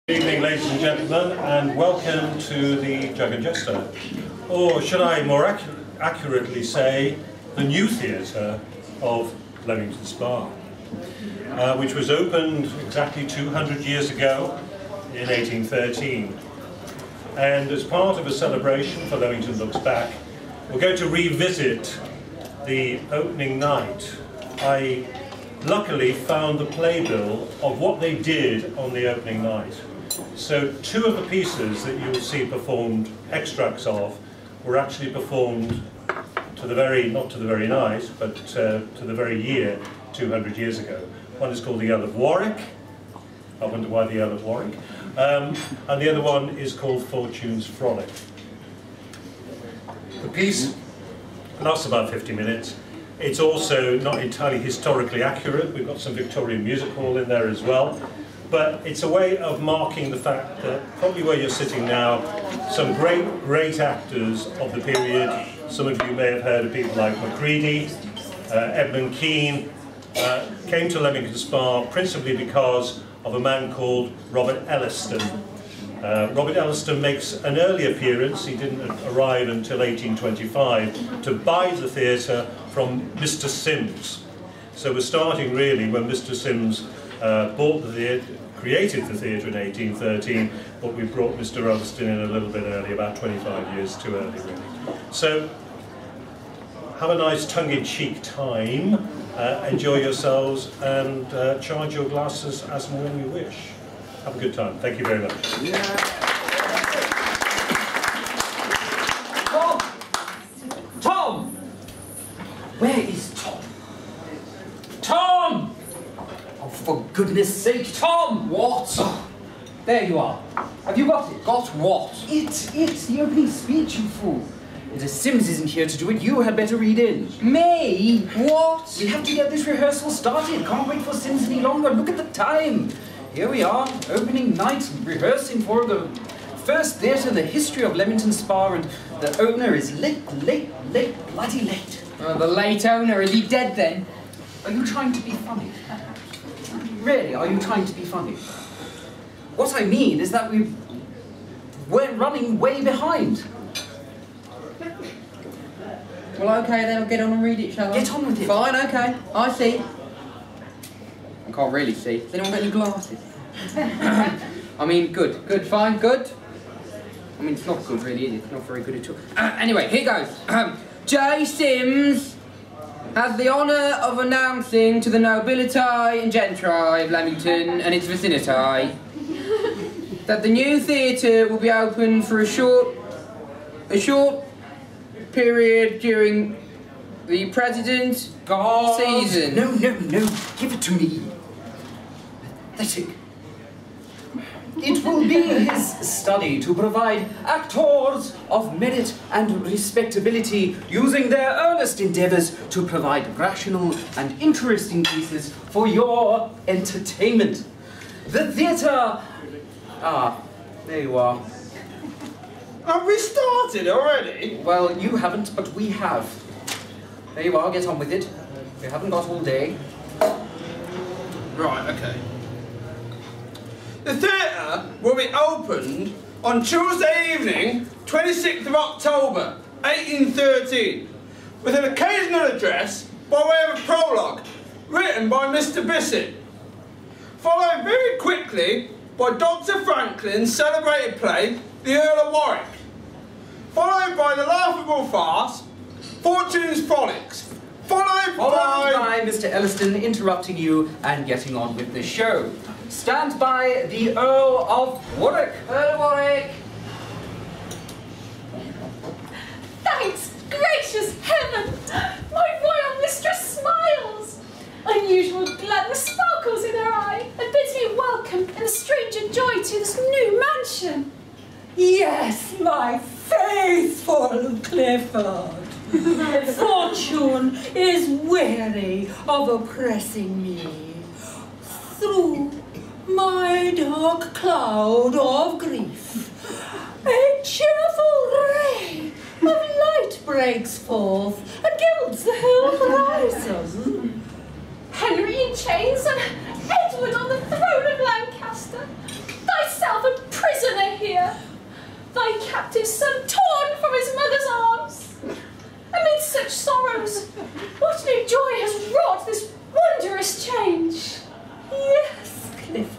Good evening, ladies and gentlemen, and welcome to the Jug Jester, or should I more accurately say, the new theatre of Leamington Spa, which was opened exactly 200 years ago in 1813. And as part of a celebration for Leamington Looks Back, we're going to revisit the opening night. I luckily found the playbill of what they did on the opening night. So two of the pieces that you will see performed, extracts of, were actually performed to the very, not to the very night, but to the very year, 200 years ago. One is called the Earl of Warwick. I wonder why the Earl of Warwick. And the other one is called Fortune's Frolic. The piece lasts about 50 minutes. It's also not entirely historically accurate. We've got some Victorian music hall in there as well. But it's a way of marking the fact that probably where you're sitting now, some great actors of the period. Some of you may have heard of people like Macready, Edmund Kean, came to Leamington Spa principally because of a man called Robert Elliston. Robert Elliston makes an early appearance. He didn't arrive until 1825 to buy the theatre from Mr. Sims. So we're starting really when Mr. Sims bought the theatre, created the theatre in 1813, but we brought Mr. Elliston in a little bit early, about 25 years too early really. So have a nice tongue-in-cheek time, enjoy yourselves, and charge your glasses as and when you wish. Have a good time. Thank you very much. Yeah. Tom! Where is Tom? Tom! Oh, for goodness sake, Tom! What? Oh, there you are. Have you got it? Got what? It's the opening speech, you fool. If Sims isn't here to do it, you had better read in. Me? What? We have to get this rehearsal started. Can't wait for Sims any longer. Look at the time. Here we are, opening night, rehearsing for the first theatre in the history of Leamington Spa, and the owner is late, bloody late. The late owner, is he dead then? Are you trying to be funny? Really, are you trying to be funny? What I mean is that we're running way behind. Well, okay, then I'll get on and read it, shall I? Get on with it. Fine, okay, I see. I can't really see. Has anyone got any glasses? I mean, good, fine, good. I mean, it's not good really, is it? It's not very good at all. Anyway, here goes. J. Sims has the honour of announcing to the nobility and gentry of Leamington and its vicinity that the new theatre will be open for a short period during the present season. No, give it to me. Pathetic. It will be his study to provide actors of merit and respectability using their earnest endeavours to provide rational and interesting pieces for your entertainment. The theatre... Ah, there you are. Have we started already? Well, you haven't, but we have. There you are, get on with it. We haven't got all day. Right, okay. The theatre will be opened on Tuesday evening, 26th of October, 1813, with an occasional address by way of a prologue, written by Mr. Bissett, followed very quickly by Dr. Franklin's celebrated play, The Earl of Warwick, followed by the laughable farce, Fortune's Frolics, followed by Mr. Elliston interrupting you and getting on with the show. Stand by the Earl of Warwick. Earl of Warwick! Thanks, gracious heaven! My royal mistress smiles! Unusual gladness sparkles in her eye and bids me welcome and stranger joy to this new mansion. Yes, my faithful Clifford. Fortune is weary of oppressing me. Through my dark cloud of grief, a cheerful ray of light breaks forth and gilds the whole horizon. Henry in chains and Edward on the throne of Lancaster, thyself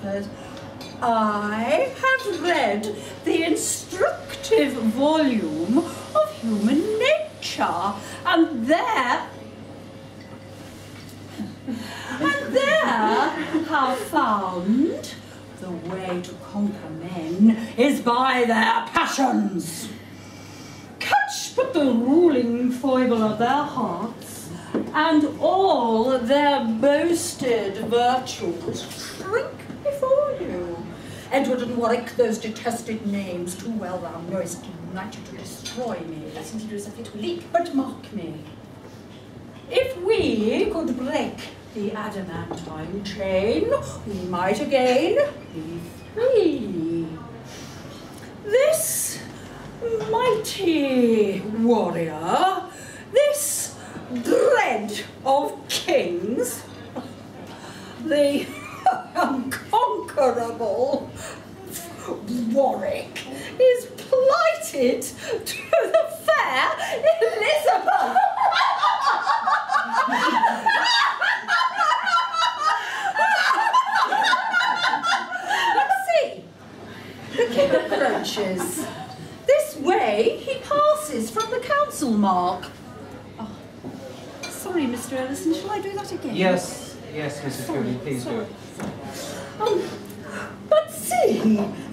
Clifford. I have read the instructive volume of Human Nature, and there have found the way to conquer men is by their passions. Catch but the ruling foible of their hearts, and all their boasted virtues shrink before you. Edward and Warwick, those detested names, too well thou knowest, unite you to destroy me. That seems to do as if it will leak. But mark me, if we could break the adamantine chain, we might again be free. This mighty warrior, this dread of kings, the unconquerable Warwick, is plighted to the fair Elizabeth. Let's see. The king approaches. This way he passes from the council mark. Oh, sorry, Mr. Ellison, shall I do that again? Yes, Mrs. Cooney, please do it. But see,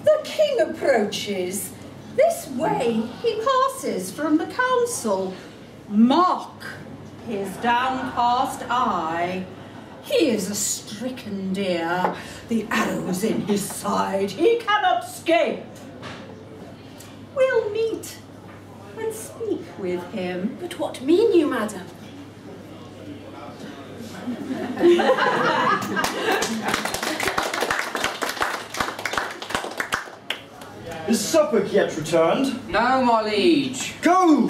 the king approaches. This way he passes from the council. Mark his downcast eye. He is a stricken deer. The arrow's in his side. He cannot escape. We'll meet and speak with him. But what mean you, madam? Is Suffolk yet returned? No, my liege. Go!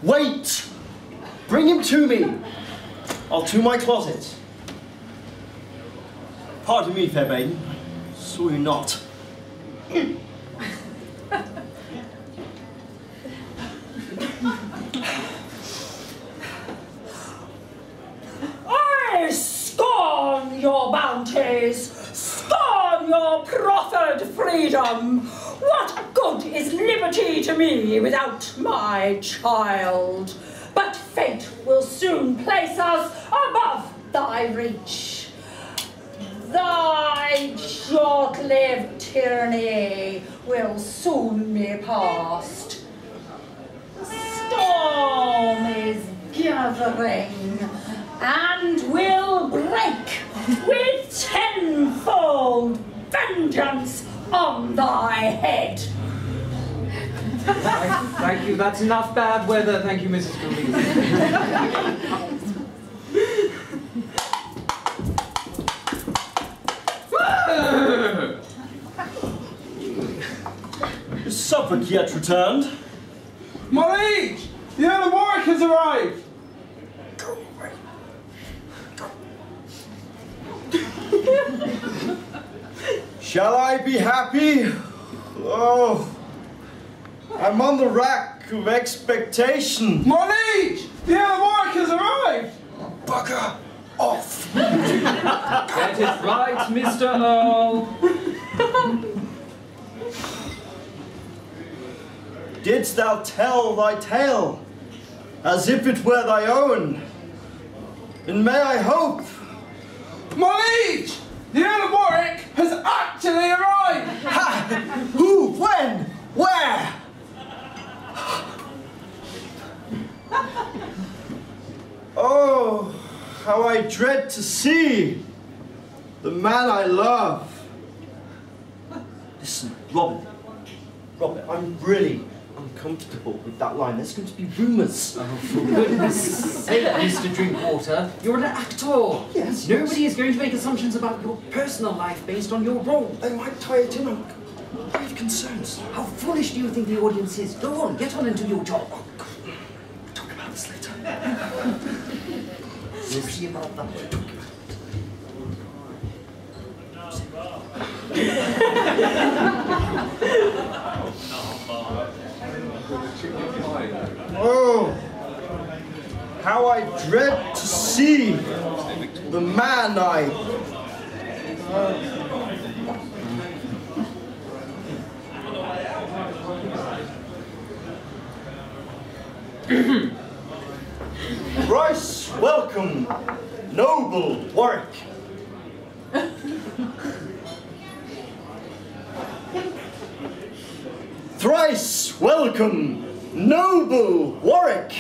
Wait! Bring him to me. I'll to my closet. Pardon me, fair maiden. Saw you not. I scorn your bounties, scorn your proffered freedom. What good is liberty to me without my child? But fate will soon place us above thy reach. Thy short-lived tyranny will soon be past. The storm is gathering and will break with tenfold vengeance on thy head. Thank you, that's enough bad weather. Thank you, Mrs. Cooney. Is Suffolk yet returned? My liege! The Earl of Warwick has arrived! Go away. Shall I be happy? Oh, I'm on the rack of expectation. My liege! The Earl of Warwick has arrived! Bugger off. Get it right, Mr. Earl. Didst thou tell thy tale as if it were thy own? And may I hope? My liege! The Earl of Warwick has actually arrived! Ha! Who? When? Where? Oh, how I dread to see the man I love. Listen, Robert, I'm really uncomfortable with that line. There's going to be rumours. Oh, for goodness sake, Mr. Drinkwater, you're an actor. Yes. Nobody is going to make assumptions about your personal life based on your role. They might tie it in. I have concerns. How foolish do you think the audience is? Go on, get on and do your job. Oh, God. We'll talk about this later. We'll see about that. We'll talk about Oh, how I dread to see the man I Thrice welcome, noble Warwick. Thrice welcome, noble Warwick.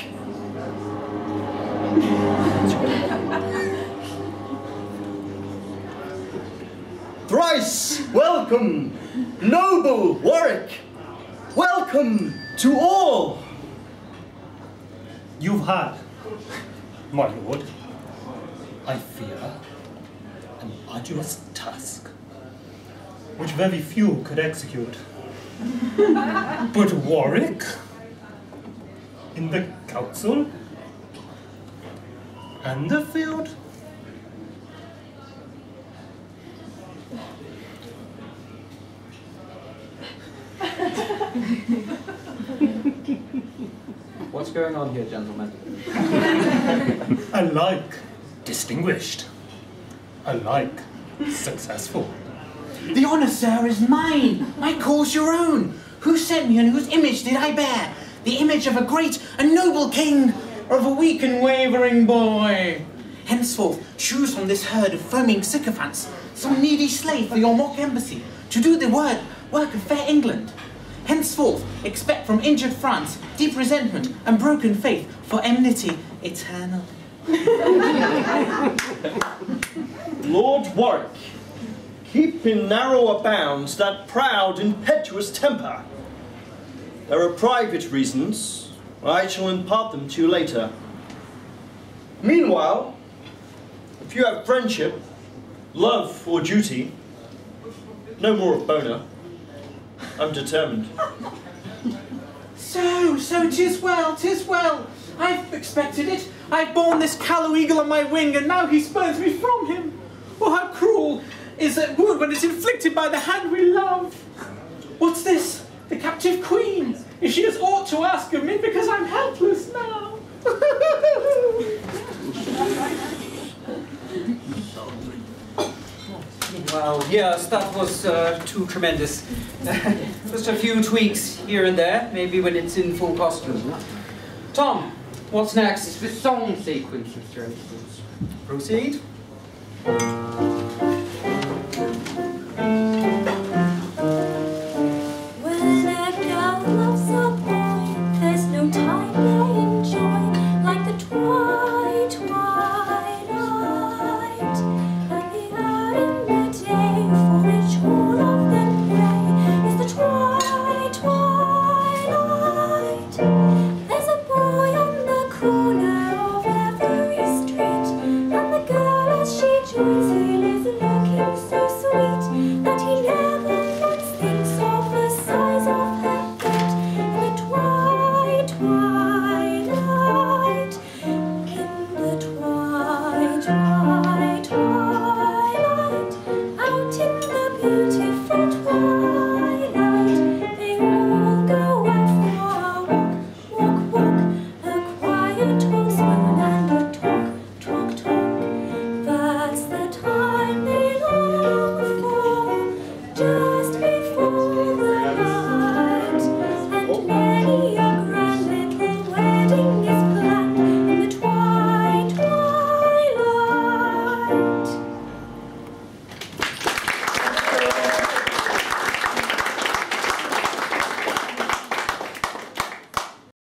Thrice welcome, noble Warwick. Welcome to all. You've had, my lord, I fear, an arduous task, which very few could execute. But Warwick, in the council, and the field, What's going on here, gentlemen? alike distinguished, alike successful. The honour, sir, is mine. My cause your own. Who sent me and whose image did I bear? The image of a great and noble king, or of a weak and wavering boy? Henceforth, choose from this herd of foaming sycophants some needy slave for your mock embassy, to do the work of fair England. Henceforth, expect from injured France deep resentment and broken faith for enmity eternal. Lord Warwick, keep in narrower bounds that proud, impetuous temper. There are private reasons. I shall impart them to you later. Meanwhile, if you have friendship, love, or duty, no more of Bona. I'm determined. So, 'tis well, 'tis well. I've expected it. I've borne this callow eagle on my wing, and now he spurns me from him. Oh, how cruel is that wound when it's inflicted by the hand we love. What's this? The captive queen. If she has aught to ask of me, because I'm helpless now. Well, yes, that was too tremendous. Just a few tweaks here and there, maybe when it's in full costume. Tom, what's next? It's the song sequence, Mr. Instance. Proceed.